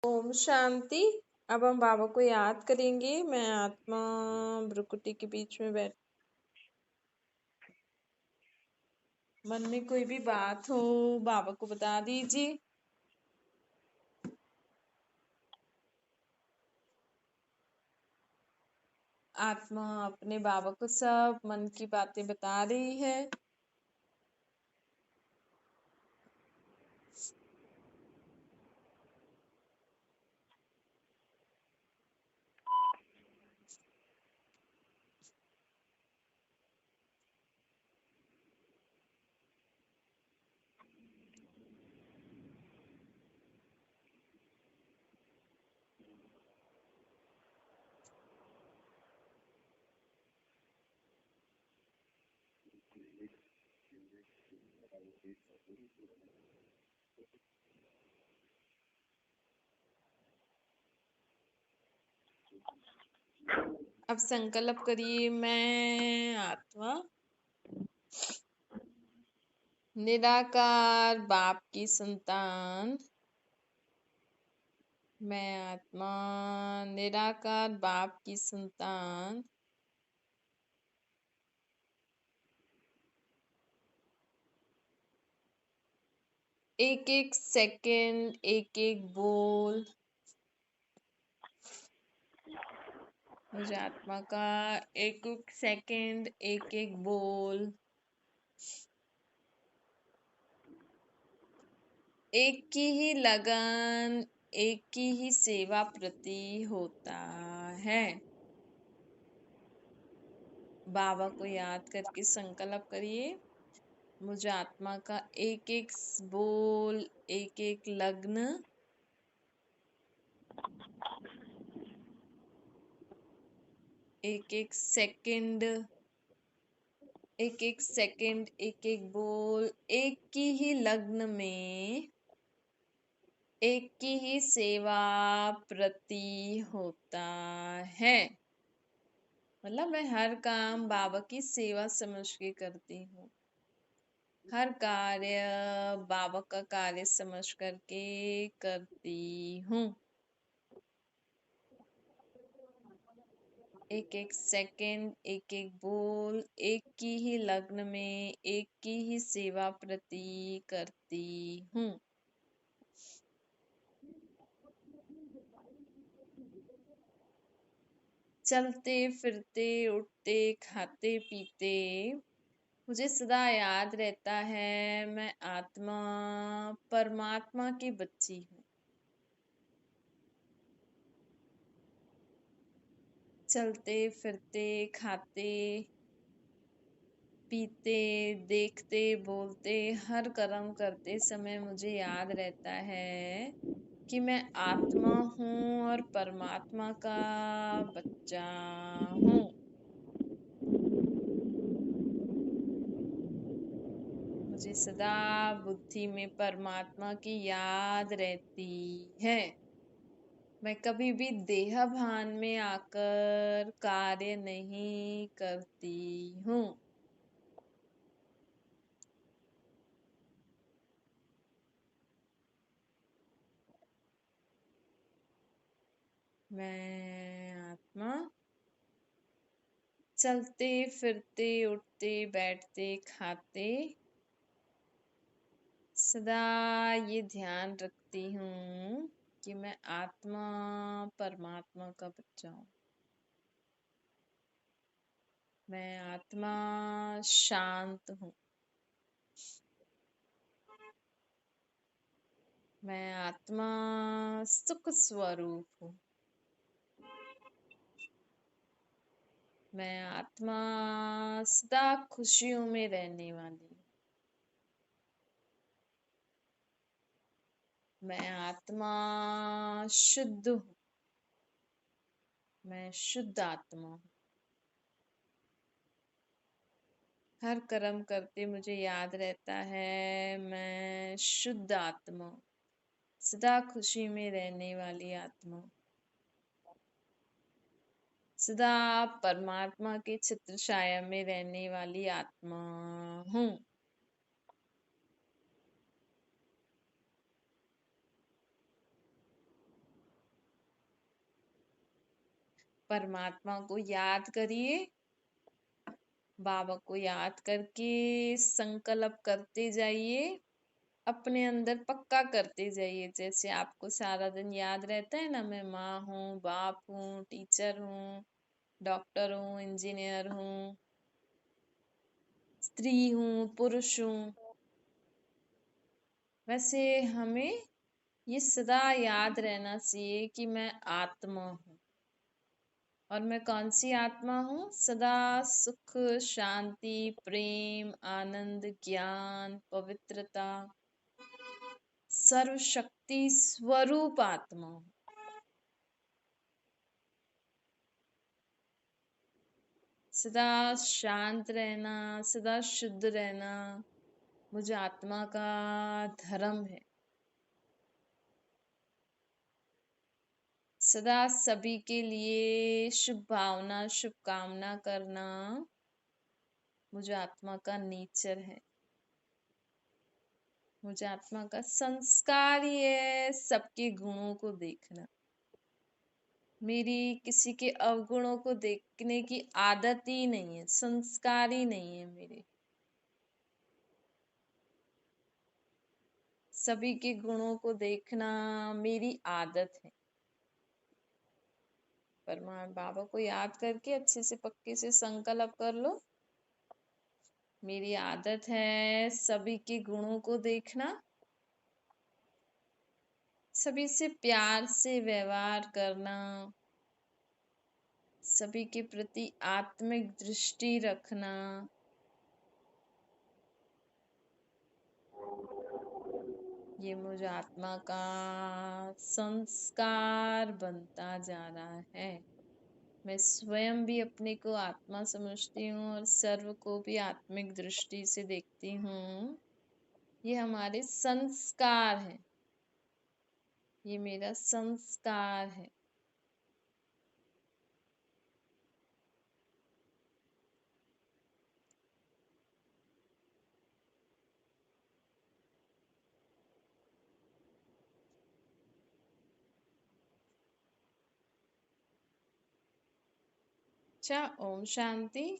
ओम शांति। अब हम बाबा को याद करेंगे। मैं आत्मा भ्रुकुटी के बीच में बैठ, मन में कोई भी बात हो बाबा को बता दीजिए। आत्मा अपने बाबा को सब मन की बातें बता रही है। अब संकल्प करिए, मैं आत्मा निराकार बाप की संतान, मैं आत्मा निराकार बाप की संतान एक एक सेकंड एक एक बोल मुझे आत्मा का एक एक सेकंड एक एक बोल एक की ही लगन एक की ही सेवा प्रति होता है। बाबा को याद करके संकल्प करिए, मुझे आत्मा का एक एक बोल एक एक लग्न एक एक सेकंड एक एक बोल एक की ही लग्न में एक की ही सेवा प्रति होता है। मतलब मैं हर काम बाबा की सेवा समझ के करती हूँ, हर कार्य बाबा का कार्य समझ करके करती हूँ। एक एक सेकंड एक एक बोल एक की ही लग्न में एक की ही सेवा प्रति करती हूँ। चलते फिरते उठते खाते पीते मुझे सदा याद रहता है, मैं आत्मा परमात्मा की बच्ची हूँ। चलते फिरते खाते पीते देखते बोलते हर कर्म करते समय मुझे याद रहता है कि मैं आत्मा हूँ और परमात्मा का बच्चा हूँ। मुझे सदा बुद्धि में परमात्मा की याद रहती है। मैं कभी भी देह भान में आकर कार्य नहीं करती हूँ। मैं आत्मा चलते फिरते उठते बैठते खाते सदा ये ध्यान रखती हूँ कि मैं आत्मा परमात्मा का बच्चा हूँ। मैं आत्मा शांत हूँ। मैं आत्मा सुख स्वरूप हूँ। मैं आत्मा सदा खुशियों में रहने वाली हूँ। मैं आत्मा शुद्ध हूँ। मैं शुद्ध आत्मा हूँ। हर कर्म करते मुझे याद रहता है, मैं शुद्ध आत्मा हूँ, सदा खुशी में रहने वाली आत्मा हूँ। सदा परमात्मा के छत्र छाया में रहने वाली आत्मा हूँ। परमात्मा को याद करिए, बाबा को याद करके संकल्प करते जाइए, अपने अंदर पक्का करते जाइए। जैसे आपको सारा दिन याद रहता है ना, मैं माँ हूँ, बाप हूँ, टीचर हूँ, डॉक्टर हूँ, इंजीनियर हूँ, स्त्री हूँ, पुरुष हूँ। वैसे हमें ये सदा याद रहना चाहिए कि मैं आत्मा हूँ। और मैं कौन सी आत्मा हूँ? सदा सुख, शांति, प्रेम, आनंद, ज्ञान, पवित्रता, सर्वशक्ति स्वरूप आत्मा हूँ। सदा शांत रहना, सदा शुद्ध रहना मुझे आत्मा का धर्म है। सदा सभी के लिए शुभ भावना, शुभकामना करना मुझे आत्मा का नेचर है। मुझे आत्मा का संस्कार ही है सबके गुणों को देखना। मेरी किसी के अवगुणों को देखने की आदत ही नहीं है, संस्कार ही नहीं है मेरे। सभी के गुणों को देखना मेरी आदत है। परमात्मा बाबा को याद करके अच्छे से पक्के से संकल्प कर लो, मेरी आदत है सभी के गुणों को देखना, सभी से प्यार से व्यवहार करना, सभी के प्रति आत्मिक दृष्टि रखना। ये मुझे आत्मा का संस्कार बनता जा रहा है। मैं स्वयं भी अपने को आत्मा समझती हूँ और सर्व को भी आत्मिक दृष्टि से देखती हूँ। ये हमारे संस्कार है, ये मेरा संस्कार है। अच्छा, ओम शांति।